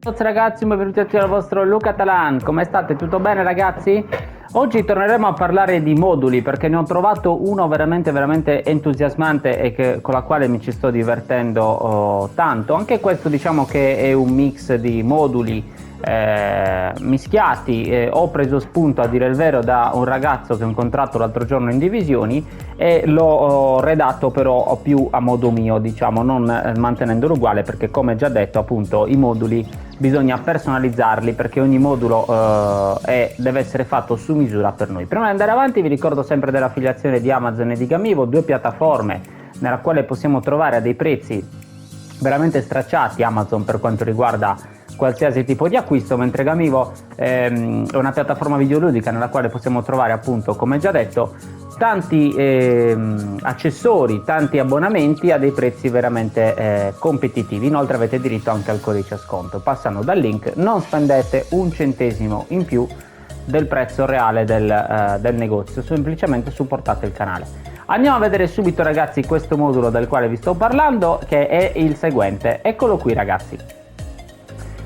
Ciao ragazzi, benvenuti al vostro Luca Talan. Come state? Tutto bene ragazzi? Oggi torneremo a parlare di moduli perché ne ho trovato uno veramente entusiasmante e con la quale mi ci sto divertendo tanto. Anche questo diciamo che è un mix di moduli mischiati. Ho preso spunto, a dire il vero, da un ragazzo che ho incontrato l'altro giorno in divisioni e l'ho redatto però più a modo mio, diciamo, non mantenendolo uguale, perché come già detto appunto i moduli bisogna personalizzarli perché ogni modulo deve essere fatto su misura per noi. Prima di andare avanti vi ricordo sempre dell'affiliazione di Amazon e di Gamivo, due piattaforme nella quale possiamo trovare a dei prezzi veramente stracciati. Amazon per quanto riguarda qualsiasi tipo di acquisto, mentre Gamivo è una piattaforma videoludica nella quale possiamo trovare appunto, come già detto, tanti accessori, tanti abbonamenti a dei prezzi veramente competitivi. Inoltre avete diritto anche al codice sconto. Passando dal link, non spendete un centesimo in più del prezzo reale del negozio, semplicemente supportate il canale. Andiamo a vedere subito ragazzi questo modulo del quale vi sto parlando, che è il seguente. Eccolo qui ragazzi.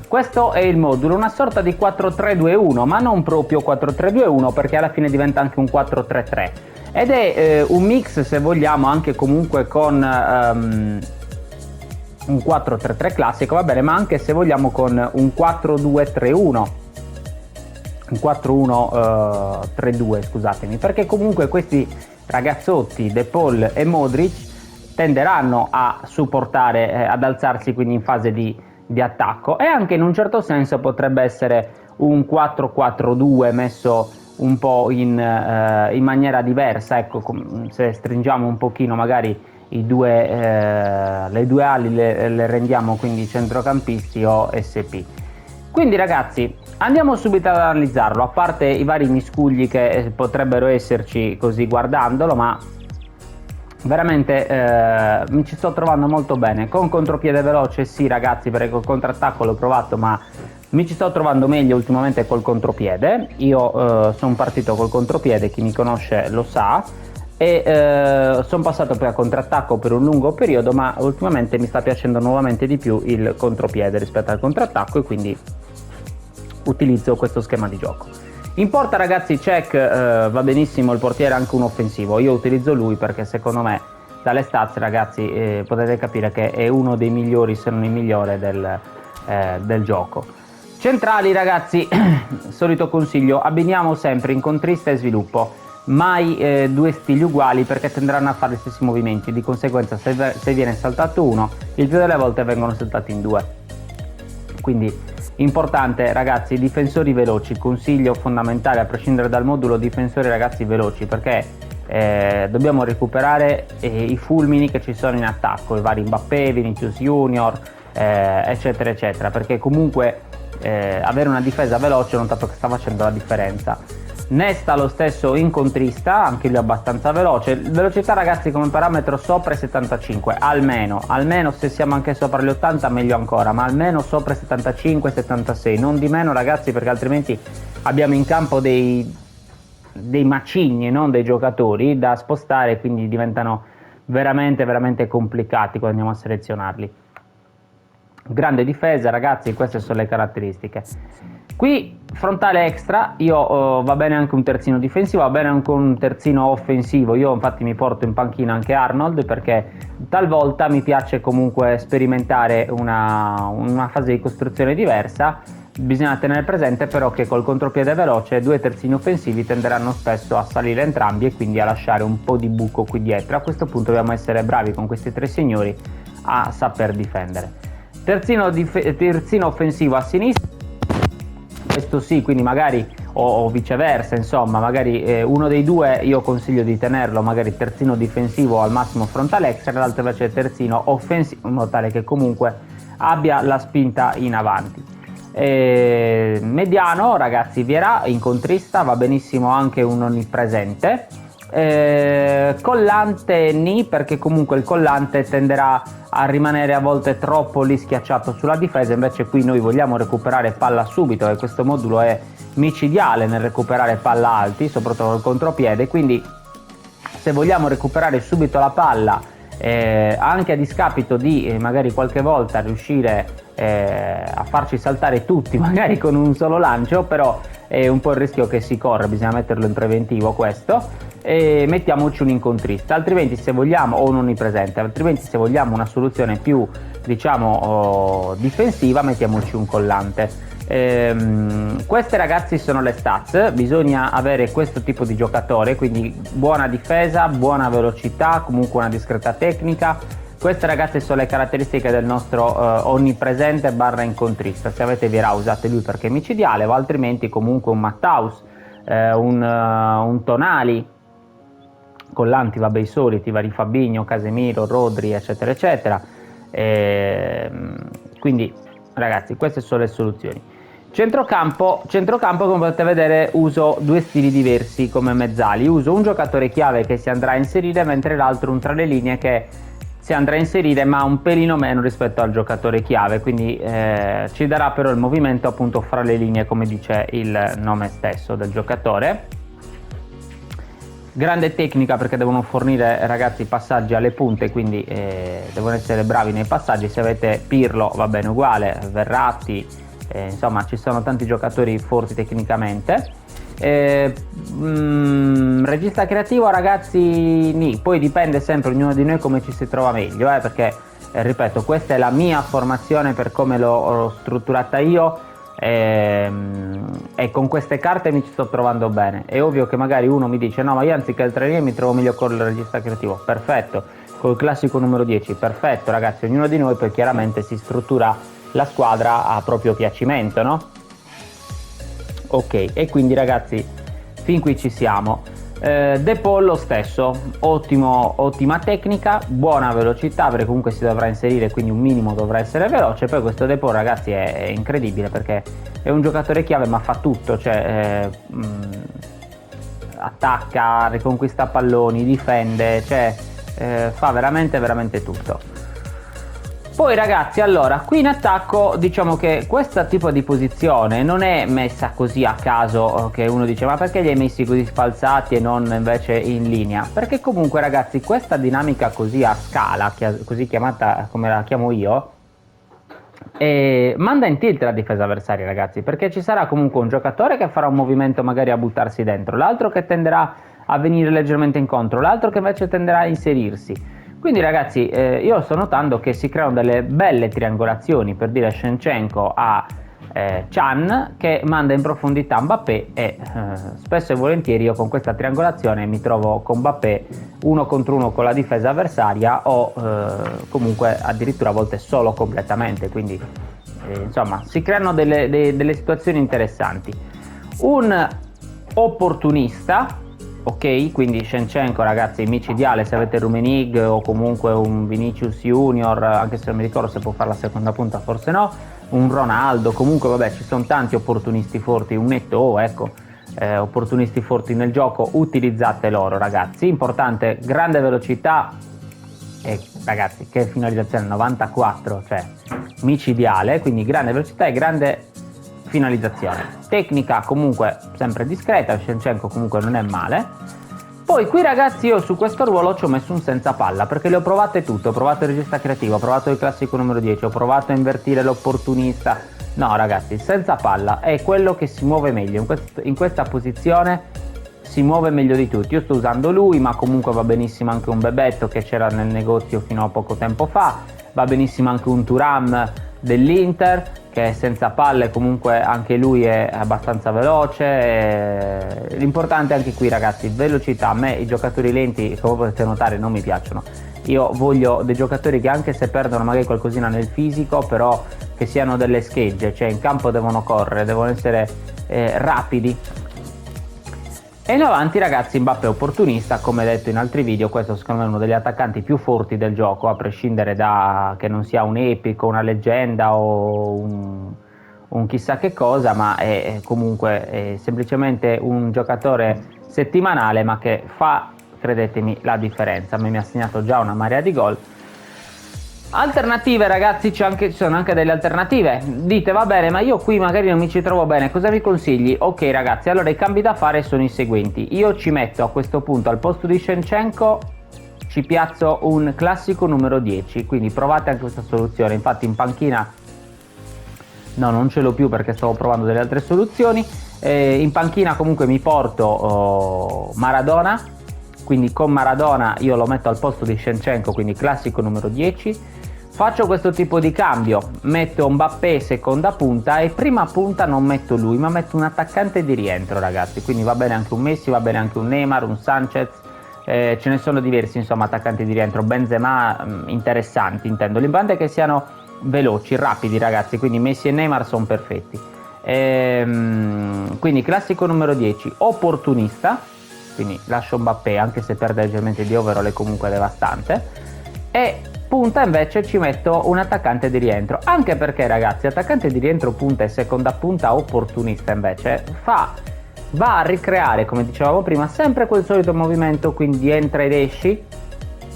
Questo è il modulo, una sorta di 4-3-2-1, ma non proprio 4-3-2-1 perché alla fine diventa anche un 4-3-3 ed è un mix, se vogliamo, anche comunque con un 4-3-3 classico, va bene, ma anche se vogliamo con un 4-2-3-1, un 4-1-3-2, scusatemi, perché comunque questi ragazzotti De Paul e Modric tenderanno a supportare, ad alzarsi quindi in fase di attacco, e anche in un certo senso potrebbe essere un 4-4-2 messo un po' in maniera diversa, ecco, se stringiamo un pochino magari le due ali le rendiamo quindi centrocampisti o SP. Quindi ragazzi andiamo subito ad analizzarlo, a parte i vari miscugli che potrebbero esserci così guardandolo, ma veramente mi ci sto trovando molto bene. Con contropiede veloce sì ragazzi, perché col contrattacco l'ho provato, ma mi ci sto trovando meglio ultimamente col contropiede. Io sono partito col contropiede, chi mi conosce lo sa, e sono passato poi a contrattacco per un lungo periodo, ma ultimamente mi sta piacendo nuovamente di più il contropiede rispetto al contrattacco, e quindi utilizzo questo schema di gioco. In porta ragazzi Cech va benissimo, il portiere è anche un offensivo, io utilizzo lui perché secondo me dalle stats ragazzi potete capire che è uno dei migliori, se non il migliore del gioco. Centrali ragazzi, solito consiglio, abbiniamo sempre incontrista e sviluppo, mai due stili uguali perché tenderanno a fare gli stessi movimenti, di conseguenza se viene saltato uno, il più delle volte vengono saltati in due. Quindi importante ragazzi, difensori veloci, consiglio fondamentale a prescindere dal modulo, difensori ragazzi veloci, perché dobbiamo recuperare i fulmini che ci sono in attacco, i vari Mbappé, Vinicius Junior, eccetera eccetera, perché comunque avere una difesa veloce ho notato che sta facendo la differenza. Nesta lo stesso incontrista, anche lui abbastanza veloce. Velocità ragazzi come parametro sopra i 75, almeno se siamo anche sopra gli 80 meglio ancora, ma almeno sopra i 75-76, non di meno ragazzi, perché altrimenti abbiamo in campo dei macigni, non dei giocatori da spostare, quindi diventano veramente complicati quando andiamo a selezionarli. Grande difesa ragazzi, queste sono le caratteristiche. Qui frontale extra, io va bene anche un terzino difensivo, va bene anche un terzino offensivo. Io infatti mi porto in panchina anche Arnold perché talvolta mi piace comunque sperimentare una fase di costruzione diversa. Bisogna tenere presente però che col contropiede veloce due terzini offensivi tenderanno spesso a salire entrambi e quindi a lasciare un po' di buco qui dietro. A questo punto dobbiamo essere bravi con questi tre signori a saper difendere. Terzino offensivo a sinistra, questo sì, quindi magari o viceversa, insomma, magari uno dei due io consiglio di tenerlo, magari terzino difensivo al massimo frontale extra, l'altro invece terzino offensivo, in modo tale che comunque abbia la spinta in avanti. Mediano ragazzi Vieira, incontrista, va benissimo anche un onnipresente. Collante Ni, perché comunque il collante tenderà a rimanere a volte troppo lì schiacciato sulla difesa, invece qui noi vogliamo recuperare palla subito e questo modulo è micidiale nel recuperare palla alti, soprattutto col contropiede, quindi se vogliamo recuperare subito la palla anche a discapito di magari qualche volta riuscire a farci saltare tutti magari con un solo lancio, però è un po' il rischio che si corre, bisogna metterlo in preventivo questo, e mettiamoci un incontrista, altrimenti se vogliamo, o un onnipresente, altrimenti se vogliamo una soluzione più diciamo difensiva mettiamoci un collante. Queste ragazzi sono le stats, bisogna avere questo tipo di giocatore, quindi buona difesa, buona velocità, comunque una discreta tecnica. Queste ragazze sono le caratteristiche del nostro onnipresente barra incontrista. Se avete Vierà usate lui perché è micidiale, o altrimenti comunque un Matthaus, un Tonali, Collanti, vabbè i soliti, vari Fabinho, Casemiro, Rodri, eccetera eccetera. Quindi ragazzi queste sono le soluzioni. Centrocampo, come potete vedere uso due stili diversi come mezzali, uso un giocatore chiave che si andrà a inserire, mentre l'altro un tra le linee che si andrà a inserire ma un pelino meno rispetto al giocatore chiave, quindi ci darà però il movimento appunto fra le linee come dice il nome stesso del giocatore. Grande tecnica perché devono fornire ragazzi passaggi alle punte, quindi devono essere bravi nei passaggi. Se avete Pirlo va bene uguale, Verratti, insomma ci sono tanti giocatori forti tecnicamente. Regista creativo ragazzi, poi dipende sempre ognuno di noi come ci si trova meglio, perché ripeto questa è la mia formazione per come l'ho strutturata io. E con queste carte mi ci sto trovando bene. È ovvio che magari uno mi dice no ma io anziché il 3 mi trovo meglio con il regista creativo, perfetto, col classico numero 10, perfetto ragazzi, ognuno di noi poi chiaramente si struttura la squadra a proprio piacimento, no? Ok, e quindi ragazzi fin qui ci siamo. De Paul lo stesso, ottima tecnica, buona velocità perché comunque si dovrà inserire, quindi un minimo dovrà essere veloce. Poi questo De Paul ragazzi è incredibile perché è un giocatore chiave ma fa tutto, cioè attacca, riconquista palloni, difende, cioè fa veramente tutto. Poi ragazzi, allora, qui in attacco diciamo che questo tipo di posizione non è messa così a caso, che uno dice ma perché li hai messi così sfalsati e non invece in linea? Perché comunque ragazzi questa dinamica così a scala, così chiamata come la chiamo io, manda in tilt la difesa avversaria ragazzi, perché ci sarà comunque un giocatore che farà un movimento magari a buttarsi dentro, l'altro che tenderà a venire leggermente incontro, l'altro che invece tenderà a inserirsi. Quindi ragazzi io sto notando che si creano delle belle triangolazioni, per dire Shevchenko a Can che manda in profondità Mbappé e spesso e volentieri io con questa triangolazione mi trovo con Mbappé uno contro uno con la difesa avversaria o comunque addirittura a volte solo completamente, quindi insomma si creano delle situazioni interessanti. Un opportunista, ok, quindi Shevchenko ragazzi micidiale se avete Rummenigge o comunque un Vinicius Junior, anche se non mi ricordo se può fare la seconda punta, forse no, un Ronaldo, comunque vabbè ci sono tanti opportunisti forti, un Eto'o, ecco, opportunisti forti nel gioco, utilizzate loro ragazzi. Importante, grande velocità e ragazzi che finalizzazione 94, cioè micidiale, quindi grande velocità e grande finalizzazione. Tecnica comunque sempre discreta, Shevchenko comunque non è male. Poi qui ragazzi io su questo ruolo ci ho messo un senza palla perché le ho provate tutte, ho provato il regista creativo, ho provato il classico numero 10, ho provato a invertire l'opportunista. No ragazzi, senza palla è quello che si muove meglio, in questa posizione si muove meglio di tutti. Io sto usando lui, ma comunque va benissimo anche un Bebetto che c'era nel negozio fino a poco tempo fa, va benissimo anche un Thuram dell'Inter che senza palle comunque anche lui è abbastanza veloce. L'importante anche qui ragazzi, velocità. A me i giocatori lenti, come potete notare, non mi piacciono. Io voglio dei giocatori che anche se perdono magari qualcosina nel fisico, però che siano delle schegge, cioè in campo devono correre, devono essere rapidi. E in avanti ragazzi Mbappé opportunista, come detto in altri video, questo secondo me è uno degli attaccanti più forti del gioco, a prescindere da che non sia un epico, una leggenda o un chissà che cosa, ma è comunque semplicemente un giocatore settimanale ma che fa, credetemi, la differenza. A me mi ha segnato già una marea di gol. Alternative ragazzi, ci sono anche delle alternative. Dite va bene ma io qui magari non mi ci trovo bene, cosa mi consigli? Ok ragazzi, allora i cambi da fare sono i seguenti. Io ci metto a questo punto al posto di Shevchenko ci piazzo un classico numero 10, quindi provate anche questa soluzione. Infatti in panchina, no, non ce l'ho più perché stavo provando delle altre soluzioni. In panchina comunque mi porto Maradona, quindi con Maradona io lo metto al posto di Shevchenko, quindi classico numero 10. Faccio questo tipo di cambio, metto Mbappé seconda punta e prima punta non metto lui, ma metto un attaccante di rientro, ragazzi. Quindi va bene anche un Messi, va bene anche un Neymar, un Sanchez, ce ne sono diversi, insomma, attaccanti di rientro. Benzema, interessanti, intendo. L'importante è che siano veloci, rapidi, ragazzi, quindi Messi e Neymar sono perfetti. Quindi classico numero 10, opportunista, quindi lascio Mbappé anche se perde leggermente di overall, è comunque devastante. E punta invece ci metto un attaccante di rientro, anche perché, ragazzi, attaccante di rientro punta e seconda punta opportunista invece va a ricreare, come dicevamo prima, sempre quel solito movimento, quindi entra ed esci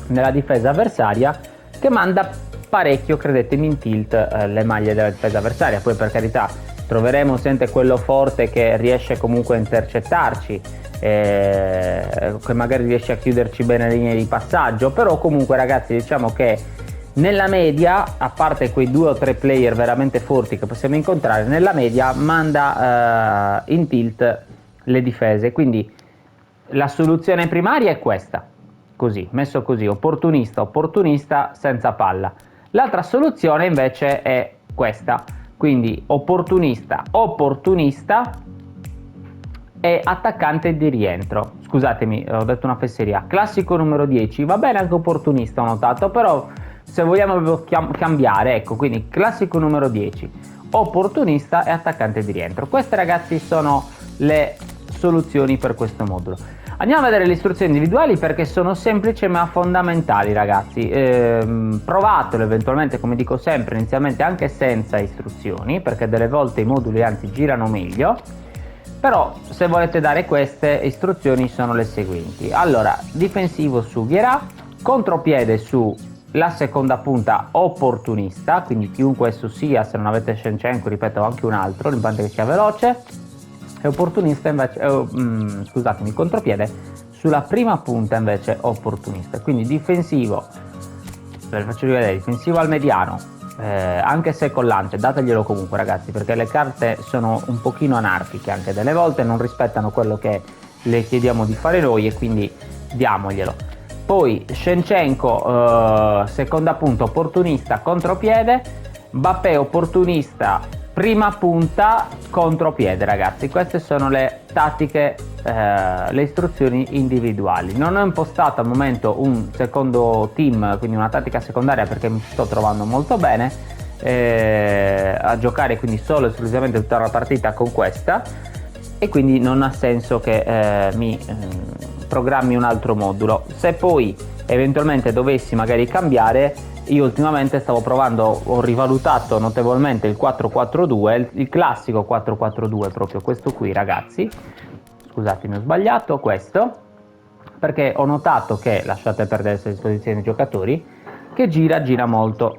nella difesa avversaria, che manda parecchio, credetemi, in tilt le maglie della difesa avversaria. Poi, per carità, troveremo sempre quello forte che riesce comunque a intercettarci, che magari riesce a chiuderci bene le linee di passaggio, però comunque, ragazzi, diciamo che nella media, a parte quei 2 o 3 player veramente forti che possiamo incontrare, nella media manda in tilt le difese. Quindi la soluzione primaria è questa, così, messo così, opportunista senza palla. L'altra soluzione invece è questa, quindi opportunista e attaccante di rientro. Scusatemi, ho detto una fesseria. Classico numero 10, va bene anche opportunista, ho notato, però se vogliamo cambiare, ecco, quindi classico numero 10, opportunista e attaccante di rientro. Queste, ragazzi, sono le soluzioni per questo modulo. Andiamo a vedere le istruzioni individuali perché sono semplici ma fondamentali, ragazzi. Provatelo eventualmente, come dico sempre, inizialmente anche senza istruzioni, perché delle volte i moduli anzi girano meglio. Però se volete dare queste istruzioni sono le seguenti. Allora, difensivo su Vieira, contropiede su la seconda punta opportunista, quindi chiunque esso sia, se non avete Shevchenko, ripeto, anche un altro, l'importante è che sia veloce. E opportunista invece, scusatemi, contropiede sulla prima punta invece opportunista. Quindi difensivo, ve lo faccio rivedere, difensivo al mediano, anche se collante, dateglielo comunque, ragazzi, perché le carte sono un pochino anarchiche anche delle volte, non rispettano quello che le chiediamo di fare noi e quindi diamoglielo. Poi Shevchenko, seconda punta opportunista, contropiede, Mbappé opportunista, prima punta, contropiede, ragazzi. Queste sono le tattiche, le istruzioni individuali. Non ho impostato al momento un secondo team, quindi una tattica secondaria, perché mi sto trovando molto bene a giocare, quindi solo e esclusivamente tutta la partita con questa, e quindi non ha senso che mi programmi un altro modulo. Se poi eventualmente dovessi magari cambiare, io ultimamente stavo provando, ho rivalutato notevolmente il 4-4-2, il classico 4-4-2, proprio questo qui, ragazzi. Scusatemi, ho sbagliato, questo, perché ho notato che, lasciate perdere le disposizioni dei giocatori, che gira molto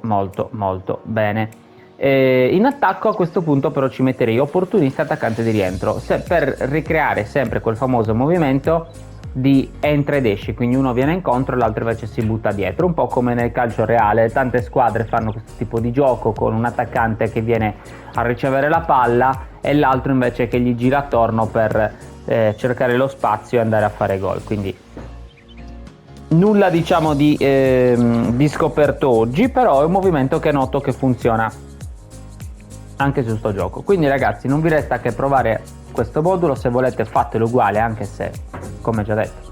bene. In attacco a questo punto però ci metterei opportunista, attaccante di rientro, per ricreare sempre quel famoso movimento di entra ed esci, quindi uno viene incontro e l'altro invece si butta dietro, un po' come nel calcio reale. Tante squadre fanno questo tipo di gioco con un attaccante che viene a ricevere la palla e l'altro invece che gli gira attorno per cercare lo spazio e andare a fare gol. Quindi nulla, diciamo, di scoperto oggi, però è un movimento che noto che funziona anche su sto gioco. Quindi, ragazzi, non vi resta che provare questo modulo. Se volete fatelo uguale, anche se, come già detto,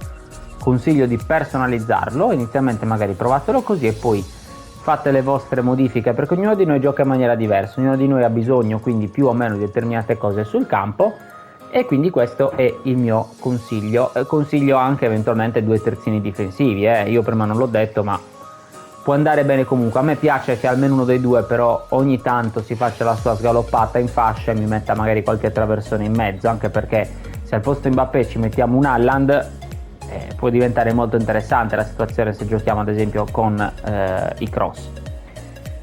consiglio di personalizzarlo. Inizialmente magari provatelo così e poi fate le vostre modifiche, perché ognuno di noi gioca in maniera diversa, ognuno di noi ha bisogno quindi più o meno di determinate cose sul campo, e quindi questo è il mio consiglio. Consiglio anche eventualmente 2 terzini difensivi, io prima non l'ho detto, ma può andare bene comunque. A me piace che almeno uno dei due però ogni tanto si faccia la sua sgaloppata in fascia e mi metta magari qualche traversone in mezzo, anche perché se al posto di Mbappé ci mettiamo un Haaland, può diventare molto interessante la situazione se giochiamo ad esempio con i cross.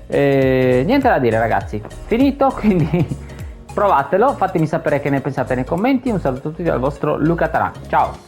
Niente da dire, ragazzi, finito, quindi provatelo, fatemi sapere che ne pensate nei commenti. Un saluto a tutti dal vostro Luca Taran, ciao!